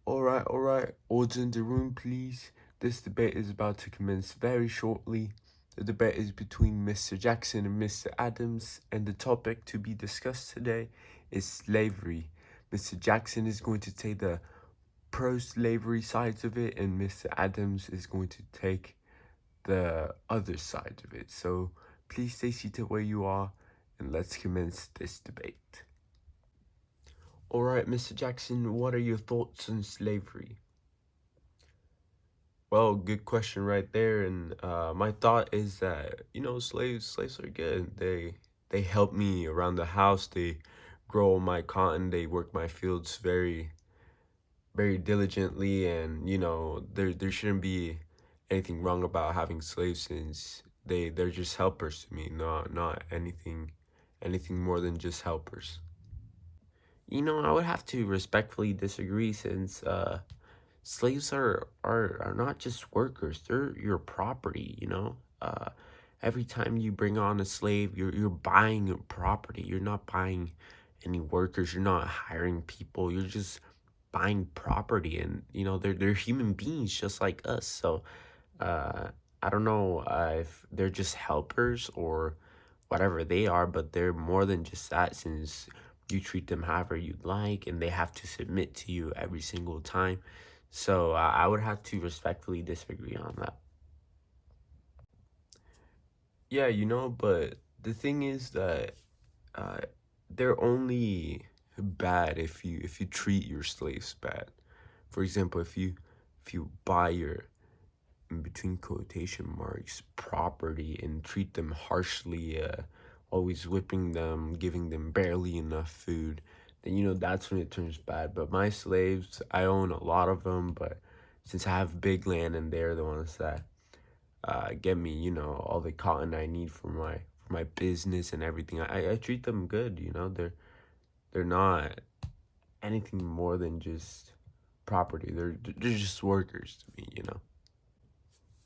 All right, order in the room, please. This debate is about to commence very shortly. The debate is between Mr. Jackson and Mr. Adams, and the topic to be discussed today is slavery. Mr. Jackson is going to take the pro-slavery sides of it, and Mr. Adams is going to take the other side of it. So please stay seated where you are, and let's commence this debate. All right, Mr. Jackson, what are your thoughts on slavery? Well, good question right there. And my thought is that slaves are good. They help me around the house. They grow my cotton. They work my fields very diligently. And there shouldn't be anything wrong about having slaves, since they're just helpers to me, not anything more than just helpers. I would have to respectfully disagree, since slaves are not just workers, they're your property. Every time you bring on a slave, you're buying a property. You're not buying any workers, you're not hiring people, you're just buying property. And they're human beings just like us. So I don't know if they're just helpers or whatever they are, but they're more than just that, since you treat them however you'd like and they have to submit to you every single time. So I would have to respectfully disagree on that. Yeah, but the thing is that uh, they're only bad if you treat your slaves bad. For example, if you buy your, in between quotation marks, property, and treat them harshly, always whipping them, giving them barely enough food, then that's when it turns bad. But my slaves, I own a lot of them, but since I have big land and they're the ones that get me, all the cotton I need for my business and everything, I treat them good. They're not anything more than just property. They're just workers to me.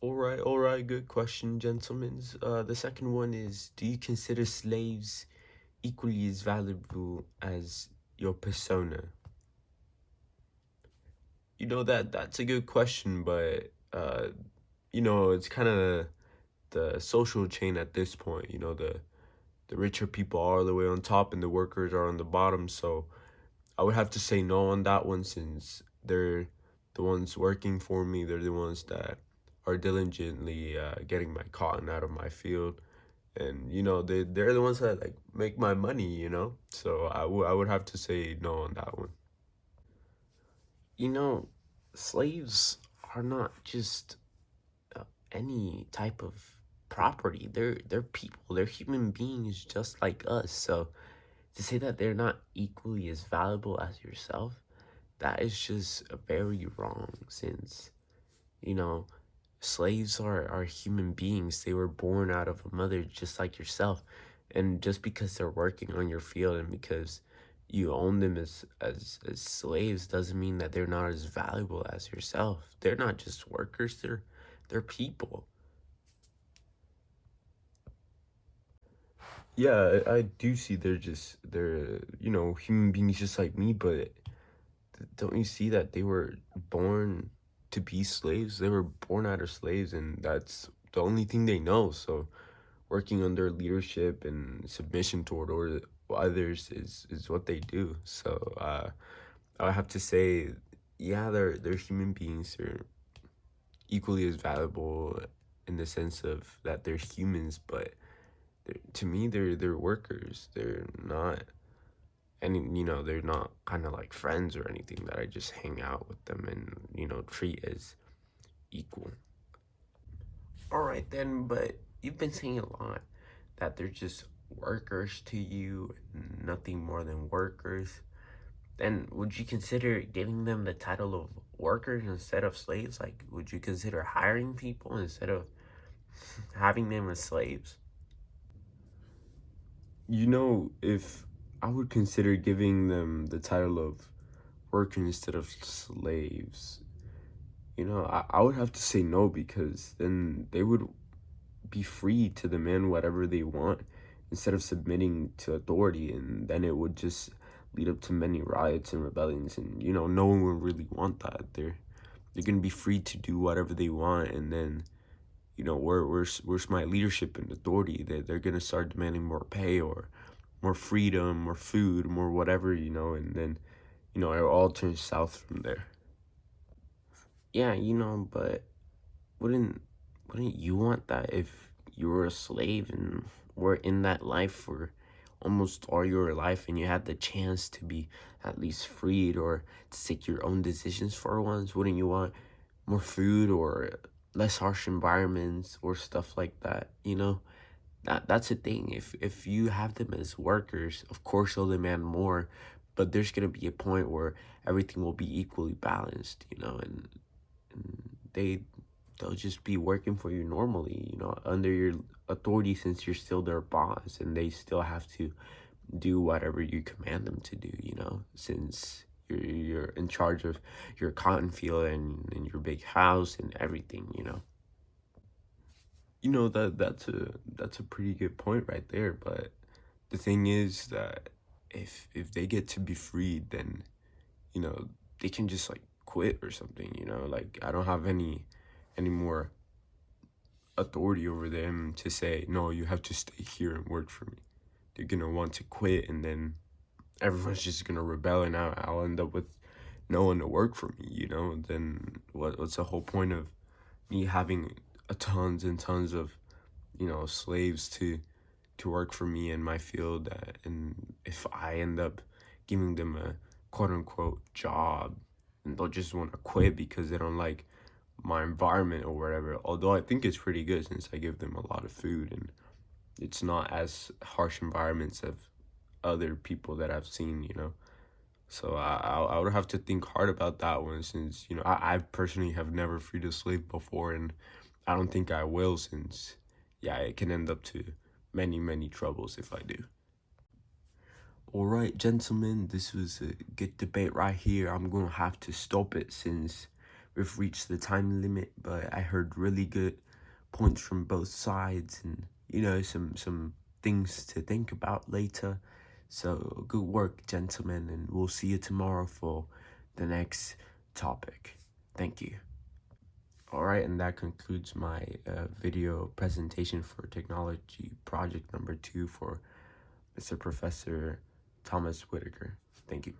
All right, good question, gentlemen. The second one is, do you consider slaves equally as valuable as your persona? That's a good question, but it's kind of the social chain at this point. The richer people are all the way on top and the workers are on the bottom. So I would have to say no on that one, since they're the ones working for me. They're the ones that are diligently getting my cotton out of my field, and they're the ones that like make my money. So I would have to say no on that one. You know, slaves are not just any type of property. They're people. They're human beings just like us. So to say that they're not equally as valuable as yourself, that is just very wrong, since you know slaves are human beings. They were born out of a mother just like yourself, and just because they're working on your field and because you own them as slaves doesn't mean that they're not as valuable as yourself. They're not just workers, they're people. Yeah, I do see they're human beings just like me, but don't you see that they were born to be slaves? They were born out of slaves, and that's the only thing they know. So working under leadership and submission toward others is what they do. So I would have to say, yeah, they're human beings. They're equally as valuable in the sense of that they're humans, but to me they're workers. They're not any they're not kind of like friends or anything that I just hang out with them and treat as equal. All right then, but you've been saying a lot that they're just workers to you, nothing more than workers. Then would you consider giving them the title of workers instead of slaves? Like, would you consider hiring people instead of having them as slaves? If I would consider giving them the title of worker instead of slaves, I would have to say no, because then they would be free to demand whatever they want instead of submitting to authority, and then it would just lead up to many riots and rebellions, and you know, no one would really want that. They're gonna be free to do whatever they want, and then you know, where's my leadership and authority? They're gonna start demanding more pay or more freedom, more food, more whatever, you know, and then you know, it all turns south from there. Yeah, you know, but wouldn't wouldn't you want that if you were a slave and were in that life for almost all your life, and you had the chance to be at least freed or to take your own decisions for once? Wouldn't you want more food or less harsh environments or stuff like that, you know? That's the thing. If you have them as workers, of course they'll demand more, but there's gonna be a point where everything will be equally balanced, you know, and they'll just be working for you normally, you know, under your authority, since you're still their boss, and they still have to do whatever you command them to do, you know, since you're in charge of your cotton field and your big house and everything, you know. You know, that's a pretty good point right there, but the thing is that if they get to be freed, then you know, they can just like quit or something, you know, like I don't have any more authority over them to say, no, you have to stay here and work for me. They're gonna want to quit, and then everyone's just gonna rebel, and I'll end up with no one to work for me, you know. Then what's the whole point of me having a tons and tons of, you know, slaves to work for me in my field, and if I end up giving them a quote unquote job, and they'll just want to quit because they don't like my environment or whatever. Although I think it's pretty good since I give them a lot of food, and it's not as harsh environments of other people that I've seen, you know. So I would have to think hard about that one, since you know I personally have never freed a slave before, and I don't think I will, since yeah, it can end up to many troubles if I do. All right, gentlemen, this was a good debate right here. I'm gonna have to stop it since we've reached the time limit, but I heard really good points from both sides, and you know, some things to think about later. So good work, gentlemen, and we'll see you tomorrow for the next topic. Thank you. All right, and that concludes my video presentation for technology project number 2 for Mr. Professor Thomas Whitaker. Thank you.